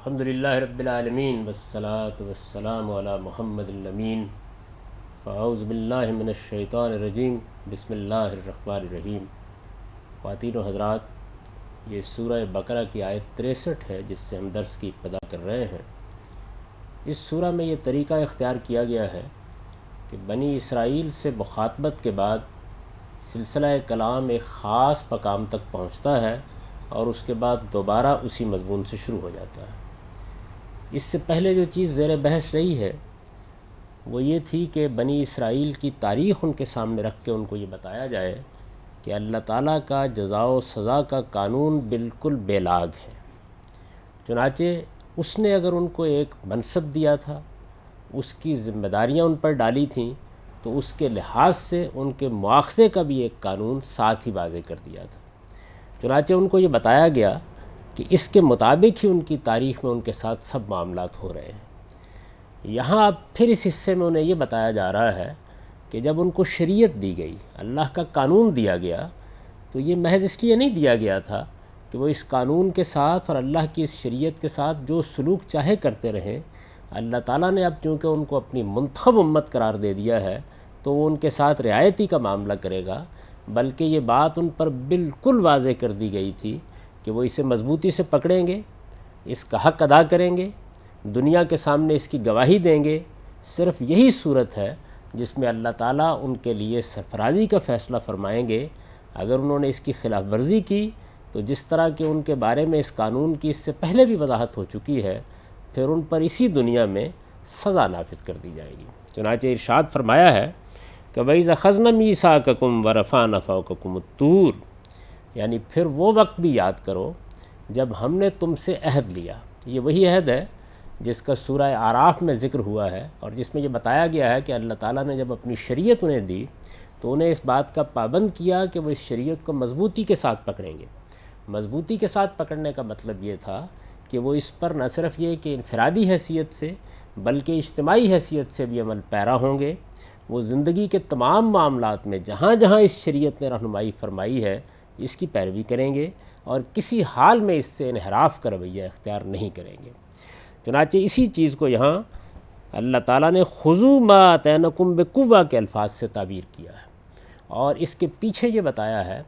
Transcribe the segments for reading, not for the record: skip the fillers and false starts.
الحمدللہ رب العالمین والصلاة والسلام علی محمد الامین اعوذ باللہ من الشیطان الرجیم بسم اللہ الرحمن الرحیم۔ خواتین و حضرات، یہ سورہ بقرہ کی آیت 63 ہے جس سے ہم درس کی ابتدا کر رہے ہیں۔ اس سورہ میں یہ طریقہ اختیار کیا گیا ہے کہ بنی اسرائیل سے مخاطبت کے بعد سلسلہ کلام ایک خاص مقام تک پہنچتا ہے اور اس کے بعد دوبارہ اسی مضمون سے شروع ہو جاتا ہے۔ اس سے پہلے جو چیز زیر بحث رہی ہے وہ یہ تھی کہ بنی اسرائیل کی تاریخ ان کے سامنے رکھ کے ان کو یہ بتایا جائے کہ اللہ تعالیٰ کا جزا و سزا کا قانون بالکل بے لاگ ہے۔ چنانچہ اس نے اگر ان کو ایک منصب دیا تھا، اس کی ذمہ داریاں ان پر ڈالی تھیں، تو اس کے لحاظ سے ان کے مواخذے کا بھی ایک قانون ساتھ ہی واضح کر دیا تھا۔ چنانچہ ان کو یہ بتایا گیا کہ اس کے مطابق ہی ان کی تاریخ میں ان کے ساتھ سب معاملات ہو رہے ہیں۔ یہاں اب پھر اس حصے میں انہیں یہ بتایا جا رہا ہے کہ جب ان کو شریعت دی گئی، اللہ کا قانون دیا گیا، تو یہ محض اس لیے نہیں دیا گیا تھا کہ وہ اس قانون کے ساتھ اور اللہ کی اس شریعت کے ساتھ جو سلوک چاہے کرتے رہیں۔ اللہ تعالیٰ نے اب چونکہ ان کو اپنی منتخب امت قرار دے دیا ہے تو وہ ان کے ساتھ رعایتی کا معاملہ کرے گا، بلکہ یہ بات ان پر بالکل واضح کر دی گئی تھی کہ وہ اسے مضبوطی سے پکڑیں گے، اس کا حق ادا کریں گے، دنیا کے سامنے اس کی گواہی دیں گے۔ صرف یہی صورت ہے جس میں اللہ تعالیٰ ان کے لیے سرفرازی کا فیصلہ فرمائیں گے۔ اگر انہوں نے اس کی خلاف ورزی کی تو جس طرح کہ ان کے بارے میں اس قانون کی اس سے پہلے بھی وضاحت ہو چکی ہے، پھر ان پر اسی دنیا میں سزا نافذ کر دی جائے گی۔ چنانچہ ارشاد فرمایا ہے کہ وَإِذْ أَخَذْنَا مِيثَاقَكُمْ وَرَفَعْنَا فَوْقَكُمُ الطُّورَ، یعنی پھر وہ وقت بھی یاد کرو جب ہم نے تم سے عہد لیا۔ یہ وہی عہد ہے جس کا سورہ اعراف میں ذکر ہوا ہے اور جس میں یہ بتایا گیا ہے کہ اللہ تعالیٰ نے جب اپنی شریعت انہیں دی تو انہیں اس بات کا پابند کیا کہ وہ اس شریعت کو مضبوطی کے ساتھ پکڑیں گے۔ مضبوطی کے ساتھ پکڑنے کا مطلب یہ تھا کہ وہ اس پر نہ صرف یہ کہ انفرادی حیثیت سے بلکہ اجتماعی حیثیت سے بھی عمل پیرا ہوں گے۔ وہ زندگی کے تمام معاملات میں جہاں جہاں اس شریعت نے رہنمائی فرمائی ہے اس کی پیروی کریں گے اور کسی حال میں اس سے انحراف کا رویہ اختیار نہیں کریں گے۔ چنانچہ اسی چیز کو یہاں اللہ تعالیٰ نے خُذُوا مَا آتَيْنَاكُمْ بِقُوَّةٍ کے الفاظ سے تعبیر کیا ہے، اور اس کے پیچھے یہ بتایا ہے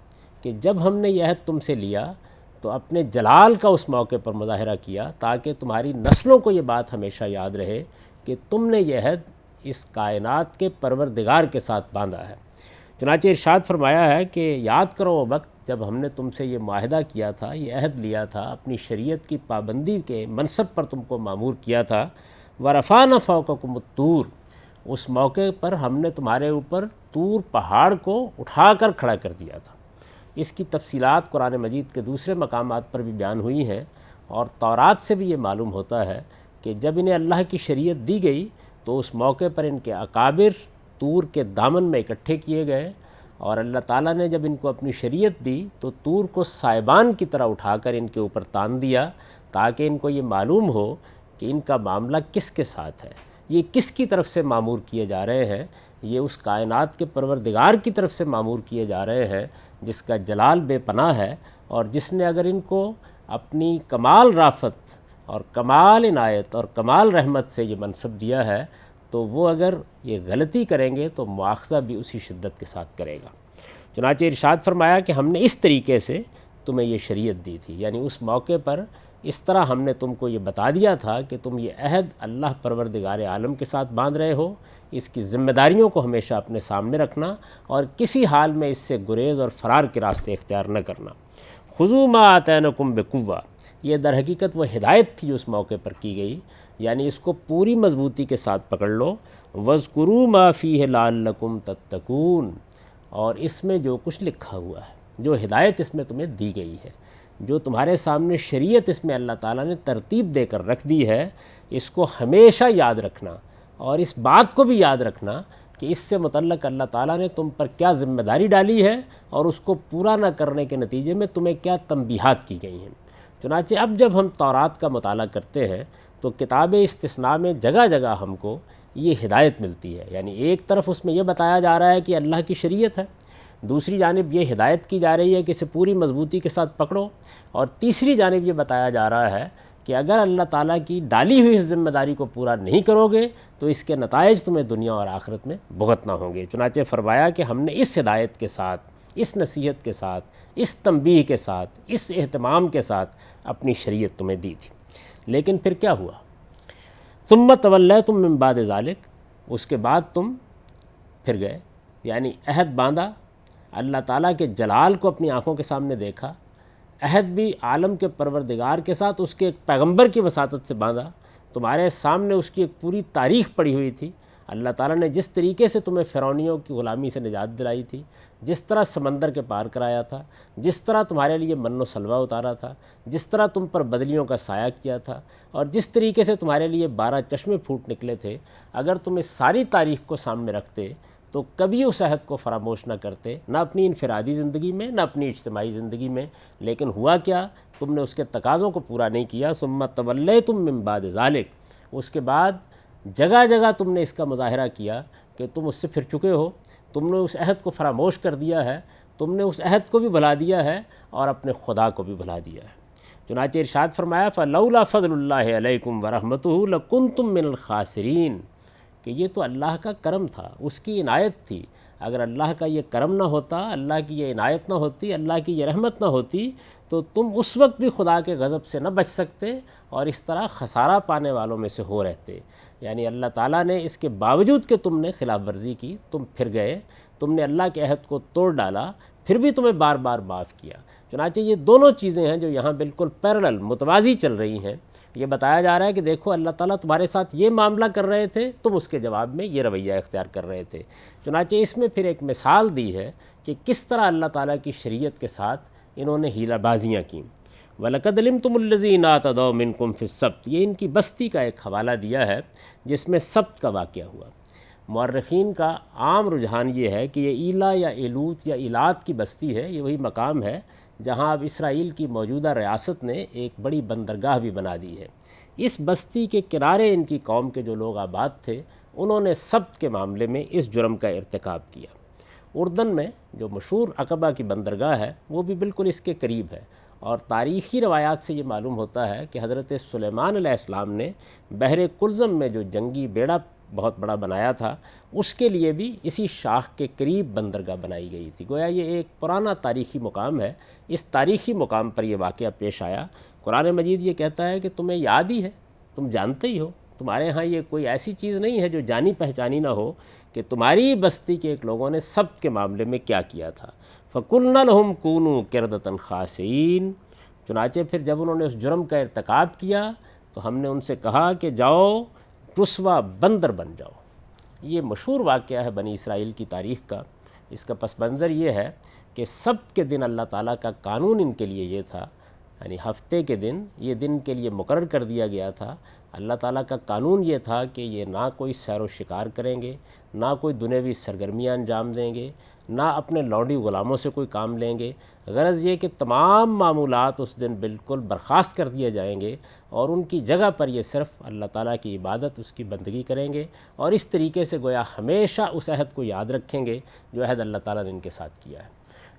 کہ جب ہم نے یہ عہد تم سے لیا تو اپنے جلال کا اس موقع پر مظاہرہ کیا تاکہ تمہاری نسلوں کو یہ بات ہمیشہ یاد رہے کہ تم نے یہ عہد اس کائنات کے پروردگار کے ساتھ باندھا ہے۔ چنانچہ ارشاد فرمایا ہے کہ یاد کرو وہ وقت جب ہم نے تم سے یہ معاہدہ کیا تھا، یہ عہد لیا تھا، اپنی شریعت کی پابندی کے منصب پر تم کو مامور کیا تھا۔ وَرَفَعْنَا فَوْقَكُمُ الطُّورَ، اس موقع پر ہم نے تمہارے اوپر طور پہاڑ کو اٹھا کر کھڑا کر دیا تھا۔ اس کی تفصیلات قرآن مجید کے دوسرے مقامات پر بھی بیان ہوئی ہیں، اور تورات سے بھی یہ معلوم ہوتا ہے کہ جب انہیں اللہ کی شریعت دی گئی تو اس موقع پر ان کے اکابر طور کے دامن میں اکٹھے کیے گئے، اور اللہ تعالیٰ نے جب ان کو اپنی شریعت دی تو طور کو سائبان کی طرح اٹھا کر ان کے اوپر تان دیا تاکہ ان کو یہ معلوم ہو کہ ان کا معاملہ کس کے ساتھ ہے، یہ کس کی طرف سے معمور کیے جا رہے ہیں۔ یہ اس کائنات کے پروردگار کی طرف سے معمور کیے جا رہے ہیں جس کا جلال بے پناہ ہے، اور جس نے اگر ان کو اپنی کمال رافت اور کمال عنایت اور کمال رحمت سے یہ منصب دیا ہے تو وہ اگر یہ غلطی کریں گے تو مواخذہ بھی اسی شدت کے ساتھ کرے گا۔ چنانچہ ارشاد فرمایا کہ ہم نے اس طریقے سے تمہیں یہ شریعت دی تھی، یعنی اس موقع پر اس طرح ہم نے تم کو یہ بتا دیا تھا کہ تم یہ عہد اللہ پروردگار عالم کے ساتھ باندھ رہے ہو، اس کی ذمہ داریوں کو ہمیشہ اپنے سامنے رکھنا اور کسی حال میں اس سے گریز اور فرار کے راستے اختیار نہ کرنا۔ خُذُوا مَا آتَيْنَاكُمْ بِقُوَّةٍ، یہ در حقیقت وہ ہدایت تھی جو اس موقع پر کی گئی، یعنی اس کو پوری مضبوطی کے ساتھ پکڑ لو۔ وَاذْكُرُوا مَا فِيهِ لَعَلَّكُمْ تَتَّقُونَ، اور اس میں جو کچھ لکھا ہوا ہے، جو ہدایت اس میں تمہیں دی گئی ہے، جو تمہارے سامنے شریعت اس میں اللہ تعالیٰ نے ترتیب دے کر رکھ دی ہے، اس کو ہمیشہ یاد رکھنا، اور اس بات کو بھی یاد رکھنا کہ اس سے متعلق اللہ تعالیٰ نے تم پر کیا ذمہ داری ڈالی ہے اور اس کو پورا نہ کرنے کے نتیجے میں تمہیں کیا تنبیہات کی گئی ہیں۔ چنانچہ اب جب ہم تورات کا مطالعہ کرتے ہیں تو کتاب استثناء میں جگہ جگہ ہم کو یہ ہدایت ملتی ہے، یعنی ایک طرف اس میں یہ بتایا جا رہا ہے کہ اللہ کی شریعت ہے، دوسری جانب یہ ہدایت کی جا رہی ہے کہ اسے پوری مضبوطی کے ساتھ پکڑو، اور تیسری جانب یہ بتایا جا رہا ہے کہ کہ اگر اللہ تعالیٰ کی ڈالی ہوئی اس ذمہ داری کو پورا نہیں کرو گے تو اس کے نتائج تمہیں دنیا اور آخرت میں بھگتنا ہوں گے۔ چنانچہ فرمایا کہ ہم نے اس ہدایت کے ساتھ، اس نصیحت کے ساتھ، اس تنبیہ کے ساتھ، اس اہتمام کے ساتھ اپنی شریعت تمہیں دی تھی، لیکن پھر کیا ہوا؟ ثم تولیتم من بعد ذلک، اس کے بعد تم پھر گئے، یعنی عہد باندھا، اللہ تعالیٰ کے جلال کو اپنی آنکھوں کے سامنے دیکھا، عہد بھی عالم کے پروردگار کے ساتھ اس کے ایک پیغمبر کی وساطت سے باندھا، تمہارے سامنے اس کی ایک پوری تاریخ پڑی ہوئی تھی، اللہ تعالیٰ نے جس طریقے سے تمہیں فرعونیوں کی غلامی سے نجات دلائی تھی، جس طرح سمندر کے پار کرایا تھا، جس طرح تمہارے لیے من و سلوہ اتارا تھا، جس طرح تم پر بدلیوں کا سایہ کیا تھا، اور جس طریقے سے تمہارے لیے 12 چشمے پھوٹ نکلے تھے، اگر تم اس ساری تاریخ کو سامنے رکھتے تو کبھی اس عہد کو فراموش نہ کرتے، نہ اپنی انفرادی زندگی میں نہ اپنی اجتماعی زندگی میں، لیکن ہوا کیا؟ تم نے اس کے تقاضوں کو پورا نہیں کیا۔ ثم تولیتم من بعد ذلک، اس کے بعد جگہ جگہ تم نے اس کا مظاہرہ کیا کہ تم اس سے پھر چکے ہو، تم نے اس عہد کو فراموش کر دیا ہے، تم نے اس عہد کو بھی بھلا دیا ہے اور اپنے خدا کو بھی بھلا دیا ہے۔ چنانچہ ارشاد فرمایا فلولا فضل اللہ علیکم ورحمتہ لکنتم من الخاسرین، کہ یہ تو اللہ کا کرم تھا، اس کی عنایت تھی، اگر اللہ کا یہ کرم نہ ہوتا، اللہ کی یہ عنایت نہ ہوتی، اللہ کی یہ رحمت نہ ہوتی تو تم اس وقت بھی خدا کے غضب سے نہ بچ سکتے اور اس طرح خسارہ پانے والوں میں سے ہو رہتے۔ یعنی اللہ تعالیٰ نے اس کے باوجود کہ تم نے خلاف ورزی کی، تم پھر گئے، تم نے اللہ کے عہد کو توڑ ڈالا، پھر بھی تمہیں بار بار معاف کیا۔ چنانچہ یہ دونوں چیزیں ہیں جو یہاں بالکل پیرلل متوازی چل رہی ہیں۔ یہ بتایا جا رہا ہے کہ دیکھو اللہ تعالیٰ تمہارے ساتھ یہ معاملہ کر رہے تھے، تم اس کے جواب میں یہ رویہ اختیار کر رہے تھے۔ چنانچہ اس میں پھر ایک مثال دی ہے کہ کس طرح اللہ تعالیٰ کی شریعت کے ساتھ انہوں نے ہیلہ بازیاں کیں۔ وَلَقَدْ عَلِمْتُمُ الَّذِينَ اعْتَدَوْا مِنْكُمْ فِي السَّبْتِ، یہ ان کی بستی کا ایک حوالہ دیا ہے جس میں سبت کا واقعہ ہوا۔ مورخین کا عام رجحان یہ ہے کہ یہ ایلا یا ایلوت یا ایلات کی بستی ہے، یہ وہی مقام ہے جہاں اب اسرائیل کی موجودہ ریاست نے ایک بڑی بندرگاہ بھی بنا دی ہے۔ اس بستی کے کنارے ان کی قوم کے جو لوگ آباد تھے، انہوں نے سبت کے معاملے میں اس جرم کا ارتکاب کیا۔ اردن میں جو مشہور عقبہ کی بندرگاہ ہے وہ بھی بالکل اس کے قریب ہے، اور تاریخی روایات سے یہ معلوم ہوتا ہے کہ حضرت سلیمان علیہ السلام نے بحر کلزم میں جو جنگی بیڑا بہت بڑا بنایا تھا، اس کے لیے بھی اسی شاخ کے قریب بندرگاہ بنائی گئی تھی۔ گویا یہ ایک پرانا تاریخی مقام ہے، اس تاریخی مقام پر یہ واقعہ پیش آیا۔ قرآن مجید یہ کہتا ہے کہ تمہیں یاد ہی ہے، تم جانتے ہی ہو، تمہارے ہاں یہ کوئی ایسی چیز نہیں ہے جو جانی پہچانی نہ ہو کہ تمہاری بستی کے ایک لوگوں نے سبت کے معاملے میں کیا کیا تھا۔ فَقُلْنَا لَهُمْ كُونُوا قِرْدَةً خَاسِئِينَ، چنانچہ پھر جب انہوں نے اس جرم کا ارتکاب کیا تو ہم نے ان سے کہا کہ جاؤ رسوا بندر بن جاؤ۔ یہ مشہور واقعہ ہے بنی اسرائیل کی تاریخ کا۔ اس کا پس منظر یہ ہے کہ سبت کے دن اللہ تعالیٰ کا قانون ان کے لیے یہ تھا، یعنی ہفتے کے دن یہ دن کے لیے مقرر کر دیا گیا تھا۔ اللہ تعالیٰ کا قانون یہ تھا کہ یہ نہ کوئی سیر و شکار کریں گے، نہ کوئی دنیوی سرگرمیاں انجام دیں گے، نہ اپنے لونڈی غلاموں سے کوئی کام لیں گے۔ غرض یہ کہ تمام معمولات اس دن بالکل برخاست کر دیے جائیں گے اور ان کی جگہ پر یہ صرف اللہ تعالیٰ کی عبادت، اس کی بندگی کریں گے، اور اس طریقے سے گویا ہمیشہ اس عہد کو یاد رکھیں گے جو عہد اللہ تعالیٰ نے ان کے ساتھ کیا ہے۔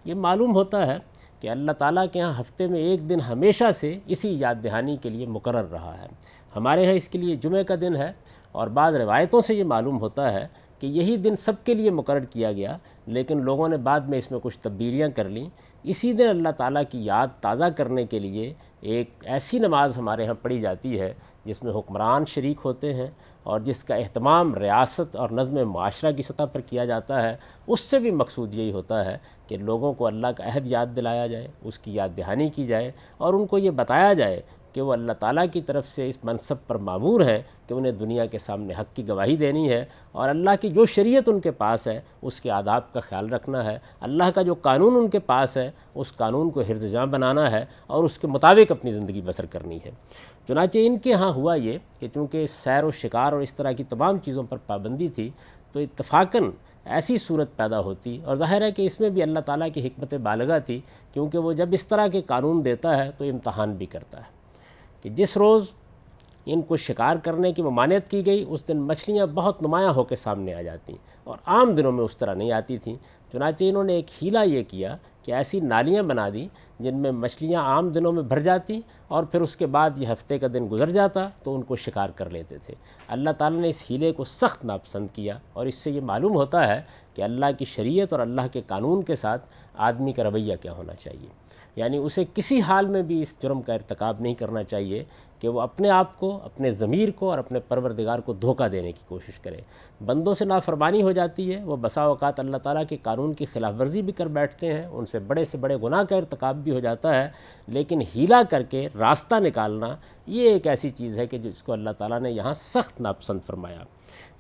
یہ معلوم ہوتا ہے کہ اللہ تعالیٰ کے ہاں ہفتے میں ایک دن ہمیشہ سے اسی یاد دہانی کے لیے مقرر رہا ہے۔ ہمارے ہاں اس کے لیے جمعہ کا دن ہے، اور بعض روایتوں سے یہ معلوم ہوتا ہے کہ یہی دن سب کے لیے مقرر کیا گیا، لیکن لوگوں نے بعد میں اس میں کچھ تبدیلیاں کر لیں۔ اسی دن اللہ تعالیٰ کی یاد تازہ کرنے کے لیے ایک ایسی نماز ہمارے ہاں پڑھی جاتی ہے جس میں حکمران شریک ہوتے ہیں اور جس کا اہتمام ریاست اور نظم معاشرہ کی سطح پر کیا جاتا ہے۔ اس سے بھی مقصود یہی ہوتا ہے کہ لوگوں کو اللہ کا عہد یاد دلایا جائے، اس کی یاد دہانی کی جائے، اور ان کو یہ بتایا جائے کہ وہ اللہ تعالیٰ کی طرف سے اس منصب پر مامور ہیں کہ انہیں دنیا کے سامنے حق کی گواہی دینی ہے، اور اللہ کی جو شریعت ان کے پاس ہے اس کے آداب کا خیال رکھنا ہے، اللہ کا جو قانون ان کے پاس ہے اس قانون کو حرز جاں بنانا ہے اور اس کے مطابق اپنی زندگی بسر کرنی ہے۔ چنانچہ ان کے ہاں ہوا یہ کہ چونکہ سیر و شکار اور اس طرح کی تمام چیزوں پر پابندی تھی تو اتفاقاً ایسی صورت پیدا ہوتی، اور ظاہر ہے کہ اس میں بھی اللہ تعالیٰ کی حکمت بالغہ تھی، کیونکہ وہ جب اس طرح کے قانون دیتا ہے تو امتحان بھی کرتا ہے کہ جس روز ان کو شکار کرنے کی ممانعت کی گئی اس دن مچھلیاں بہت نمایاں ہو کے سامنے آ جاتی، اور عام دنوں میں اس طرح نہیں آتی تھیں۔ چنانچہ انہوں نے ایک ہیلہ یہ کیا کہ ایسی نالیاں بنا دیں جن میں مچھلیاں عام دنوں میں بھر جاتی اور پھر اس کے بعد یہ ہفتے کا دن گزر جاتا تو ان کو شکار کر لیتے تھے۔ اللہ تعالیٰ نے اس ہیلے کو سخت ناپسند کیا، اور اس سے یہ معلوم ہوتا ہے کہ اللہ کی شریعت اور اللہ کے قانون کے ساتھ آدمی کا رویہ کیا ہونا چاہیے۔ یعنی اسے کسی حال میں بھی اس جرم کا ارتکاب نہیں کرنا چاہیے کہ وہ اپنے آپ کو، اپنے ضمیر کو اور اپنے پروردگار کو دھوکہ دینے کی کوشش کرے۔ بندوں سے نافرمانی ہو جاتی ہے، وہ بسا اوقات اللہ تعالیٰ کے قانون کی خلاف ورزی بھی کر بیٹھتے ہیں، ان سے بڑے گناہ کا ارتکاب بھی ہو جاتا ہے، لیکن ہیلا کر کے راستہ نکالنا یہ ایک ایسی چیز ہے کہ جس کو اللہ تعالیٰ نے یہاں سخت ناپسند فرمایا۔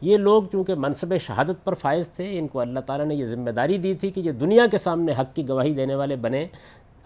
یہ لوگ چونکہ منصب شہادت پر فائز تھے، ان کو اللہ تعالیٰ نے یہ ذمہ داری دی تھی کہ یہ دنیا کے سامنے حق کی گواہی دینے والے بنے۔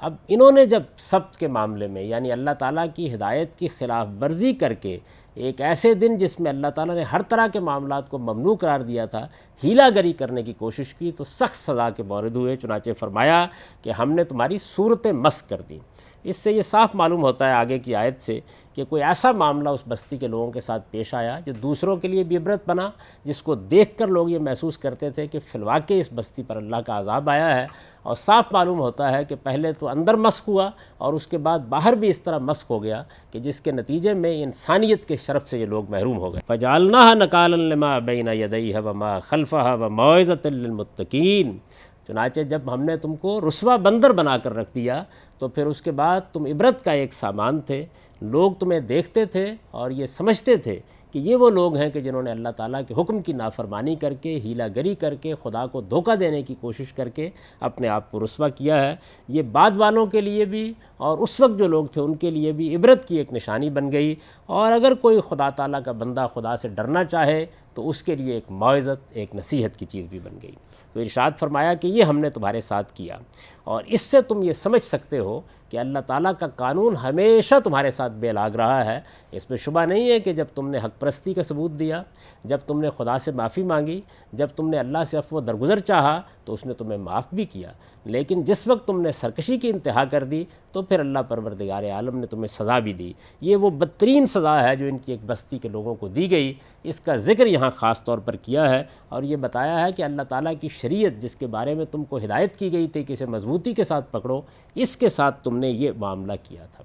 اب انہوں نے جب سبت کے معاملے میں یعنی اللہ تعالیٰ کی ہدایت کی خلاف ورزی کر کے ایک ایسے دن جس میں اللہ تعالیٰ نے ہر طرح کے معاملات کو ممنوع قرار دیا تھا، ہیلا گری کرنے کی کوشش کی تو سخت سزا کے مورد ہوئے۔ چنانچہ فرمایا کہ ہم نے تمہاری صورتیں مسخ کر دیں۔ اس سے یہ صاف معلوم ہوتا ہے آگے کی آیت سے کہ کوئی ایسا معاملہ اس بستی کے لوگوں کے ساتھ پیش آیا جو دوسروں کے لیے بھی عبرت بنا، جس کو دیکھ کر لوگ یہ محسوس کرتے تھے کہ فی الواقع اس بستی پر اللہ کا عذاب آیا ہے، اور صاف معلوم ہوتا ہے کہ پہلے تو اندر مسخ ہوا اور اس کے بعد باہر بھی اس طرح مسخ ہو گیا کہ جس کے نتیجے میں انسانیت کے شرف سے یہ لوگ محروم ہو گئے۔ فَجَعَلْنَاهَا نَكَالًا لِمَا بَيْنَ يَدَيْهَا وَمَا خَلْفَهَا وَمَوْعِظَةً لِلْمُتَّقِينَ۔ چنانچہ جب ہم نے تم کو رسوا بندر بنا کر رکھ دیا تو پھر اس کے بعد تم عبرت کا ایک سامان تھے، لوگ تمہیں دیکھتے تھے اور یہ سمجھتے تھے کہ یہ وہ لوگ ہیں کہ جنہوں نے اللہ تعالیٰ کے حکم کی نافرمانی کر کے، ہیلا گری کر کے، خدا کو دھوکہ دینے کی کوشش کر کے اپنے آپ کو رسوا کیا ہے۔ یہ بعد والوں کے لیے بھی اور اس وقت جو لوگ تھے ان کے لیے بھی عبرت کی ایک نشانی بن گئی، اور اگر کوئی خدا تعالیٰ کا بندہ خدا سے ڈرنا چاہے تو اس کے لیے ایک موعظت، ایک نصیحت کی چیز بھی بن گئی۔ تو ارشاد فرمایا کہ یہ ہم نے تمہارے ساتھ کیا، اور اس سے تم یہ سمجھ سکتے ہو کہ اللہ تعالیٰ کا قانون ہمیشہ تمہارے ساتھ بے لاگ رہا ہے۔ اس میں شبہ نہیں ہے کہ جب تم نے حق پرستی کا ثبوت دیا، جب تم نے خدا سے معافی مانگی، جب تم نے اللہ سے عفو و درگزر چاہا تو اس نے تمہیں معاف بھی کیا، لیکن جس وقت تم نے سرکشی کی انتہا کر دی تو پھر اللہ پروردگار عالم نے تمہیں سزا بھی دی۔ یہ وہ بدترین سزا ہے جو ان کی ایک بستی کے لوگوں کو دی گئی، اس کا ذکر یہاں خاص طور پر کیا ہے، اور یہ بتایا ہے کہ اللہ تعالیٰ کی شریعت جس کے بارے میں تم کو ہدایت کی گئی تھی کہ اسے مضبوطی کے ساتھ پکڑو، اس کے ساتھ تم نے یہ معاملہ کیا تھا۔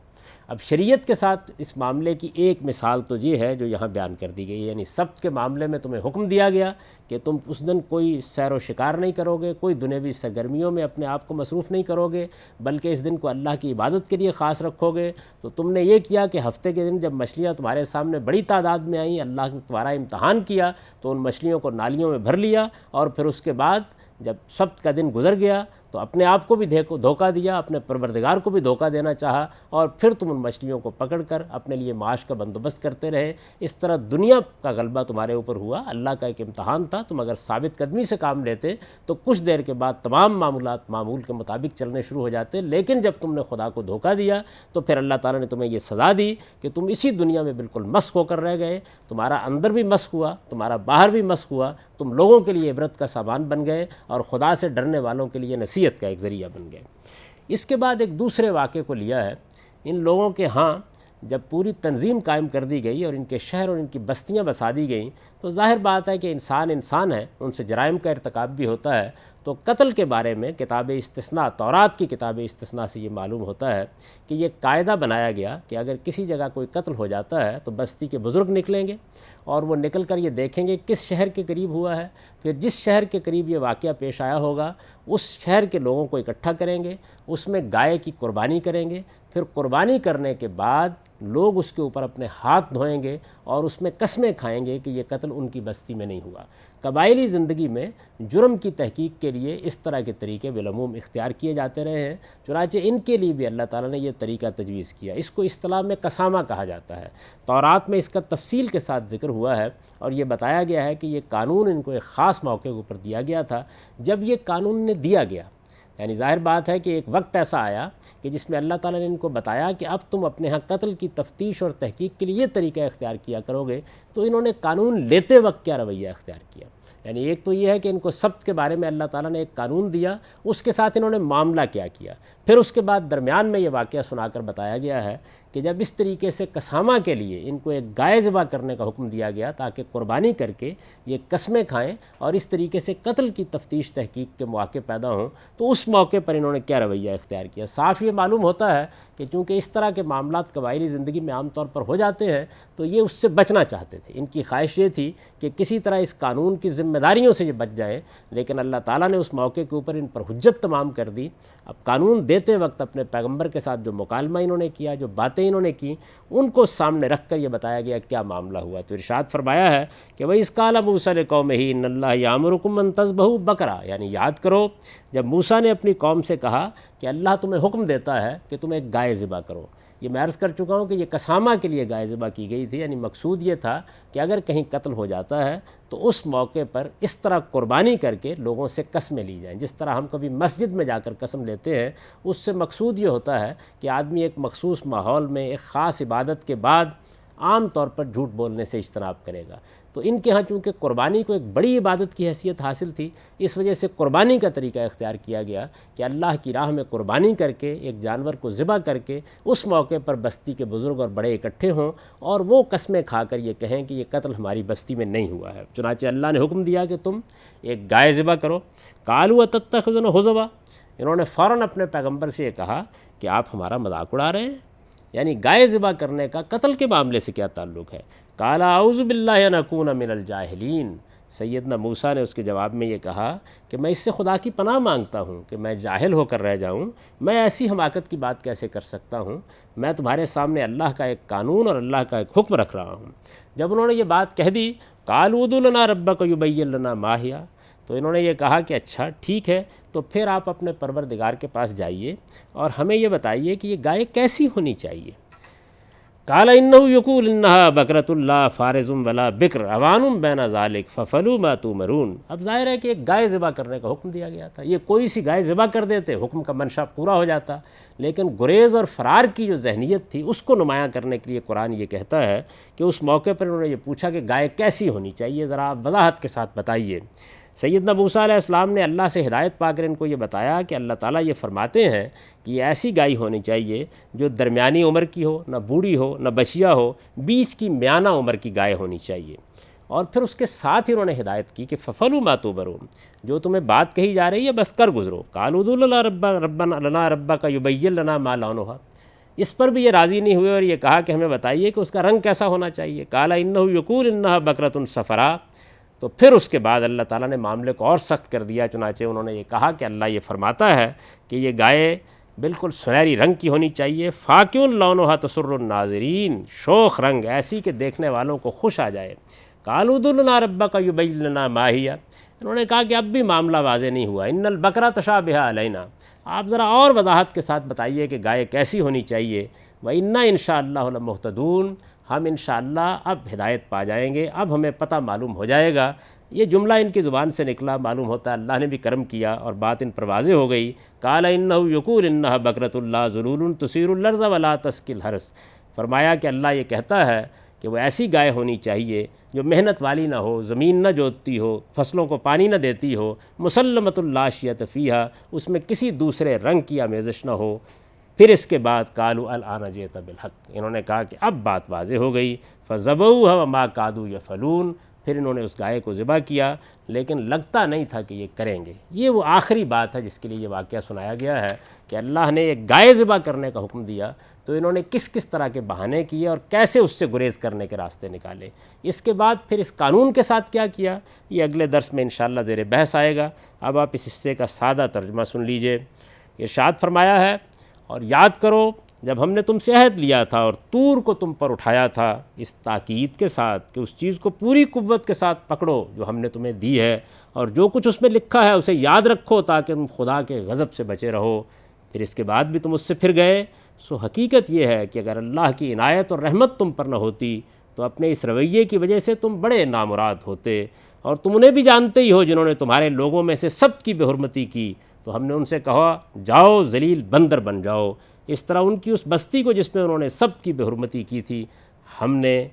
اب شریعت کے ساتھ اس معاملے کی ایک مثال تو یہ ہے جو یہاں بیان کر دی گئی، یعنی سبت کے معاملے میں تمہیں حکم دیا گیا کہ تم اس دن کوئی سیر و شکار نہیں کرو گے، کوئی دنیوی سرگرمیوں میں اپنے آپ کو مصروف نہیں کرو گے، بلکہ اس دن کو اللہ کی عبادت کے لیے خاص رکھو گے۔ تو تم نے یہ کیا کہ ہفتے کے دن جب مچھلیاں تمہارے سامنے بڑی تعداد میں آئیں، اللہ نے تمہارا امتحان کیا تو ان مچھلیوں کو نالیوں میں بھر لیا، اور پھر اس کے بعد جب سبت کا دن گزر گیا تو اپنے آپ کو بھی دھوکہ دیا، اپنے پروردگار کو بھی دھوکہ دینا چاہا، اور پھر تم ان مچھلیوں کو پکڑ کر اپنے لیے معاش کا بندوبست کرتے رہے۔ اس طرح دنیا کا غلبہ تمہارے اوپر ہوا، اللہ کا ایک امتحان تھا۔ تم اگر ثابت قدمی سے کام لیتے تو کچھ دیر کے بعد تمام معمولات معمول کے مطابق چلنے شروع ہو جاتے، لیکن جب تم نے خدا کو دھوکہ دیا تو پھر اللہ تعالیٰ نے تمہیں یہ سزا دی کہ تم اسی دنیا میں بالکل مسخ ہو کر رہ گئے، تمہارا اندر بھی مسخ ہوا، تمہارا باہر بھی مسخ ہوا، تم لوگوں کے لیے عبرت کا سامان بن گئے اور خدا سے ڈرنے والوں کے لیے نصیحت کا ایک ذریعہ بن گئے۔ اس کے بعد ایک دوسرے واقعے کو لیا ہے۔ ان لوگوں کے ہاں جب پوری تنظیم قائم کر دی گئی اور ان کے شہر اور ان کی بستیاں بسا دی گئیں تو ظاہر بات ہے کہ انسان ہے، ان سے جرائم کا ارتکاب بھی ہوتا ہے۔ تو قتل کے بارے میں کتاب استثناء، تورات کی کتاب استثناء سے یہ معلوم ہوتا ہے کہ یہ قاعدہ بنایا گیا کہ اگر کسی جگہ کوئی قتل ہو جاتا ہے تو بستی کے بزرگ نکلیں گے اور وہ نکل کر یہ دیکھیں گے کس شہر کے قریب ہوا ہے، پھر جس شہر کے قریب یہ واقعہ پیش آیا ہوگا اس شہر کے لوگوں کو اکٹھا کریں گے، اس میں گائے کی قربانی کریں گے، پھر قربانی کرنے کے بعد لوگ اس کے اوپر اپنے ہاتھ دھوئیں گے اور اس میں قسمیں کھائیں گے کہ یہ قتل ان کی بستی میں نہیں ہوا۔ قبائلی زندگی میں جرم کی تحقیق کے لیے اس طرح کے طریقے بالعموم اختیار کیے جاتے رہے ہیں، چنانچہ ان کے لیے بھی اللہ تعالیٰ نے یہ طریقہ تجویز کیا۔ اس کو اصطلاح میں قسامہ کہا جاتا ہے۔ تورات میں اس کا تفصیل کے ساتھ ذکر ہوا ہے اور یہ بتایا گیا ہے کہ یہ قانون ان کو ایک خاص موقع کے اوپر دیا گیا تھا۔ جب یہ قانون نے دیا گیا، یعنی ظاہر بات ہے کہ ایک وقت ایسا آیا کہ جس میں اللہ تعالیٰ نے ان کو بتایا کہ اب تم اپنے ہاں قتل کی تفتیش اور تحقیق کے لیے یہ طریقہ اختیار کیا کرو گے، تو انہوں نے قانون لیتے وقت کیا رویہ اختیار کیا۔ یعنی ایک تو یہ ہے کہ ان کو سبت کے بارے میں اللہ تعالیٰ نے ایک قانون دیا، اس کے ساتھ انہوں نے معاملہ کیا، پھر اس کے بعد درمیان میں یہ واقعہ سنا کر بتایا گیا ہے کہ جب اس طریقے سے قسامہ کے لیے ان کو ایک گائے ذبح کرنے کا حکم دیا گیا تاکہ قربانی کر کے یہ قسمیں کھائیں اور اس طریقے سے قتل کی تفتیش تحقیق کے مواقع پیدا ہوں، تو اس موقع پر انہوں نے کیا رویہ اختیار کیا؟ صاف یہ معلوم ہوتا ہے کہ چونکہ اس طرح کے معاملات قبائلی زندگی میں عام طور پر ہو جاتے ہیں تو یہ اس سے بچنا چاہتے تھے۔ ان کی خواہش یہ تھی کہ کسی طرح اس قانون کی ذمہ داریوں سے یہ بچ جائیں، لیکن اللہ تعالیٰ نے اس موقع کے اوپر ان پر حجت تمام کر دی۔ اب قانون دیتے وقت اپنے پیغمبر کے ساتھ جو مکالمہ انہوں نے کیا، جو باتیں انہوں نے کی، ان کو سامنے رکھ کر یہ بتایا گیا کیا معاملہ ہوا۔ تو ارشاد فرمایا ہے کہ وَإِذْ قَالَ مُوسَىٰ لِقَوْمِهِ إِنَّ اللَّهَ يَأْمُرُكُمْ أَن تَذْبَحُوا بَقَرَةً، یعنی یاد کرو جب موسیٰ نے اپنی قوم سے کہا کہ اللہ تمہیں حکم دیتا ہے کہ تم ایک گائے ذبح کرو۔ یہ میں عرض کر چکا ہوں کہ یہ قسامہ کے لیے گائے ذبح کی گئی تھی، یعنی مقصود یہ تھا کہ اگر کہیں قتل ہو جاتا ہے تو اس موقع پر اس طرح قربانی کر کے لوگوں سے قسمیں لی جائیں، جس طرح ہم کبھی مسجد میں جا کر قسم لیتے ہیں۔ اس سے مقصود یہ ہوتا ہے کہ آدمی ایک مخصوص ماحول میں ایک خاص عبادت کے بعد عام طور پر جھوٹ بولنے سے اجتناب کرے گا۔ تو ان کے ہاں چونکہ قربانی کو ایک بڑی عبادت کی حیثیت حاصل تھی، اس وجہ سے قربانی کا طریقہ اختیار کیا گیا کہ اللہ کی راہ میں قربانی کر کے ایک جانور کو ذبح کر کے اس موقع پر بستی کے بزرگ اور بڑے اکٹھے ہوں اور وہ قسمیں کھا کر یہ کہیں کہ یہ قتل ہماری بستی میں نہیں ہوا ہے۔ چنانچہ اللہ نے حکم دیا کہ تم ایک گائے ذبح کرو۔ قالوا اتتخذون ہزوا، انہوں نے فوراً اپنے پیغمبر سے یہ کہا کہ آپ ہمارا مذاق اڑا رہے ہیں، یعنی گائے ذبح کرنے کا قتل کے معاملے سے کیا تعلق ہے؟ قال اعوذ باللہ ان اکون من الجاہلین، سیدنا موسیٰ نے اس کے جواب میں یہ کہا کہ میں اس سے خدا کی پناہ مانگتا ہوں کہ میں جاہل ہو کر رہ جاؤں، میں ایسی حماقت کی بات کیسے کر سکتا ہوں؟ میں تمہارے سامنے اللہ کا ایک قانون اور اللہ کا ایک حکم رکھ رہا ہوں۔ جب انہوں نے یہ بات کہہ دی، قالوا ادع لنا ربک یبین لنا ما ہی، تو انہوں نے یہ کہا کہ اچھا ٹھیک ہے، تو پھر آپ اپنے پروردگار کے پاس جائیے اور ہمیں یہ بتائیے کہ یہ گائے کیسی ہونی چاہیے۔ قال انه یقول انها بکرۃ لا فارض ولا بکر عوان بین ذلک ففعلوا ما تؤمرون۔ اب ظاہر ہے کہ ایک گائے ذبح کرنے کا حکم دیا گیا تھا، یہ کوئی سی گائے ذبح کر دیتے حکم کا منشا پورا ہو جاتا، لیکن گریز اور فرار کی جو ذہنیت تھی اس کو نمایاں کرنے کے لیے قرآن یہ کہتا ہے کہ اس موقع پر انہوں نے یہ پوچھا کہ گائے کیسی ہونی چاہیے، ذرا آپ وضاحت کے ساتھ بتائیے۔ سیدنا موسیٰ علیہ السلام نے اللہ سے ہدایت پا کر ان کو یہ بتایا کہ اللہ تعالیٰ یہ فرماتے ہیں کہ یہ ایسی گائے ہونی چاہیے جو درمیانی عمر کی ہو، نہ بوڑھی ہو نہ بچیا ہو، بیچ کی میانہ عمر کی گائے ہونی چاہیے۔ اور پھر اس کے ساتھ ہی انہوں نے ہدایت کی کہ ففعلوا ما تؤمرون، جو تمہیں بات کہی جا رہی ہے بس کر گزرو۔ قالوا ادع لنا ربک یبین لنا ما لونھا، اس پر بھی یہ راضی نہیں ہوئے اور یہ کہا کہ ہمیں بتائیے کہ اس کا رنگ کیسا ہونا چاہیے۔ قال انہ یقول انھا بکرۃ صفراء، تو پھر اس کے بعد اللہ تعالیٰ نے معاملے کو اور سخت کر دیا، چنانچہ انہوں نے یہ کہا کہ اللہ یہ فرماتا ہے کہ یہ گائے بالکل سنہری رنگ کی ہونی چاہیے، فاقع لونھا تسر الناظرین، شوخ رنگ ایسی کہ دیکھنے والوں کو خوش آ جائے۔ قالوا ادع لنا ربک یبین لنا ما ہی، انہوں نے کہا کہ اب بھی معاملہ واضح نہیں ہوا، ان البقرۃ تشابہ علینا، آپ ذرا اور وضاحت کے ساتھ بتائیے کہ گائے کیسی ہونی چاہیے۔ وَإِنَّا إِن شاء اللَّهُ لَمُهْتَدُونَ، ہم انشاءاللہ اب ہدایت پا جائیں گے، اب ہمیں پتہ معلوم ہو جائے گا۔ یہ جملہ ان کی زبان سے نکلا، معلوم ہوتا ہے اللہ نے بھی کرم کیا اور بات ان پر واضح ہو گئی۔ قال انہ یقول انہا بکرۃ لا ذلول تثیر الارض ولا تسقی الحرث، فرمایا کہ اللہ یہ کہتا ہے کہ وہ ایسی گائے ہونی چاہیے جو محنت والی نہ ہو، زمین نہ جوتتی ہو، فصلوں کو پانی نہ دیتی ہو، مسلمۃ لا شیۃ فیہا، اس میں کسی دوسرے رنگ کی آمیزش نہ ہو۔ پھر اس کے بعد قالوا الآن جئت بالحق، انہوں نے کہا کہ اب بات واضح ہو گئی۔ فذبحوها وما كادوا يفعلون، پھر انہوں نے اس گائے کو ذبح کیا لیکن لگتا نہیں تھا کہ یہ کریں گے۔ یہ وہ آخری بات ہے جس کے لیے یہ واقعہ سنایا گیا ہے کہ اللہ نے ایک گائے ذبح کرنے کا حکم دیا تو انہوں نے کس کس طرح کے بہانے کیے اور کیسے اس سے گریز کرنے کے راستے نکالے۔ اس کے بعد پھر اس قانون کے ساتھ کیا کیا، یہ اگلے درس میں انشاءاللہ زیر بحث آئے گا۔ اب آپ اس حصے کا سادہ ترجمہ سن لیجئے۔ ارشاد فرمایا ہے، اور یاد کرو جب ہم نے تم سے عہد لیا تھا اور طور کو تم پر اٹھایا تھا، اس تاکید کے ساتھ کہ اس چیز کو پوری قوت کے ساتھ پکڑو جو ہم نے تمہیں دی ہے، اور جو کچھ اس میں لکھا ہے اسے یاد رکھو تاکہ تم خدا کے غضب سے بچے رہو۔ پھر اس کے بعد بھی تم اس سے پھر گئے، سو حقیقت یہ ہے کہ اگر اللہ کی عنایت اور رحمت تم پر نہ ہوتی تو اپنے اس رویے کی وجہ سے تم بڑے نامراد ہوتے، اور تم انہیں بھی جانتے ہی ہو جنہوں نے تمہارے لوگوں میں سے سب کی بے حرمتی کی، تو ہم نے ان سے کہا جاؤ ذلیل بندر بن جاؤ۔ اس طرح ان کی اس بستی کو جس میں انہوں نے سب کی بے حرمتی کی تھی، ہم نے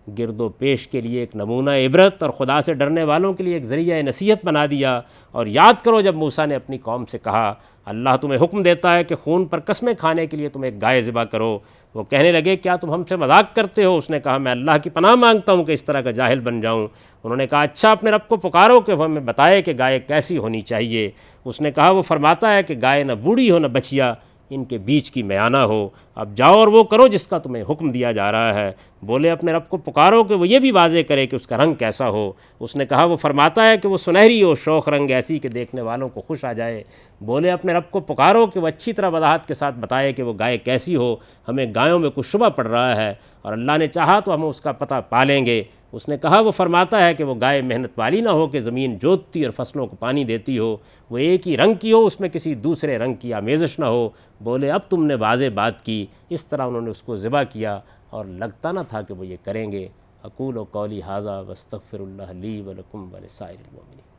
گرد و پیش کے لیے ایک نمونہ عبرت اور خدا سے ڈرنے والوں کے لیے ایک ذریعہ نصیحت بنا دیا۔ اور یاد کرو جب موسیٰ نے اپنی قوم سے کہا اللہ تمہیں حکم دیتا ہے کہ خون پر قسمیں کھانے کے لیے تم ایک گائے ذبح کرو، وہ کہنے لگے کیا تم ہم سے مذاق کرتے ہو؟ اس نے کہا میں اللہ کی پناہ مانگتا ہوں کہ اس طرح کا جاہل بن جاؤں۔ انہوں نے کہا اچھا اپنے رب کو پکارو کہ وہ ہمیں بتائے کہ گائے کیسی ہونی چاہیے۔ اس نے کہا وہ فرماتا ہے کہ گائے نہ بوڑھی ہو نہ بچیا، ان کے بیچ کی میانہ ہو۔ اب جاؤ اور وہ کرو جس کا تمہیں حکم دیا جا رہا ہے۔ بولے اپنے رب کو پکارو کہ وہ یہ بھی واضح کرے کہ اس کا رنگ کیسا ہو۔ اس نے کہا وہ فرماتا ہے کہ وہ سنہری ہو، شوخ رنگ ایسی کہ دیکھنے والوں کو خوش آ جائے۔ بولے اپنے رب کو پکارو کہ وہ اچھی طرح وضاحت کے ساتھ بتائے کہ وہ گائے کیسی ہو، ہمیں گایوں میں کچھ شبہ پڑ رہا ہے اور اللہ نے چاہا تو ہم اس کا پتہ پا لیں گے۔ اس نے کہا وہ فرماتا ہے کہ وہ گائے محنت والی نہ ہو کہ زمین جوتتی اور فصلوں کو پانی دیتی ہو، وہ ایک ہی رنگ کی ہو، اس میں کسی دوسرے رنگ کی آمیزش نہ ہو۔ بولے اب تم نے واضح بات کی۔ اس طرح انہوں نے اس کو ذبح کیا اور لگتا نہ تھا کہ وہ یہ کریں گے۔ اقول قولی ھذا واستغفر اللہ لی ولکم ولسائر المؤمنین۔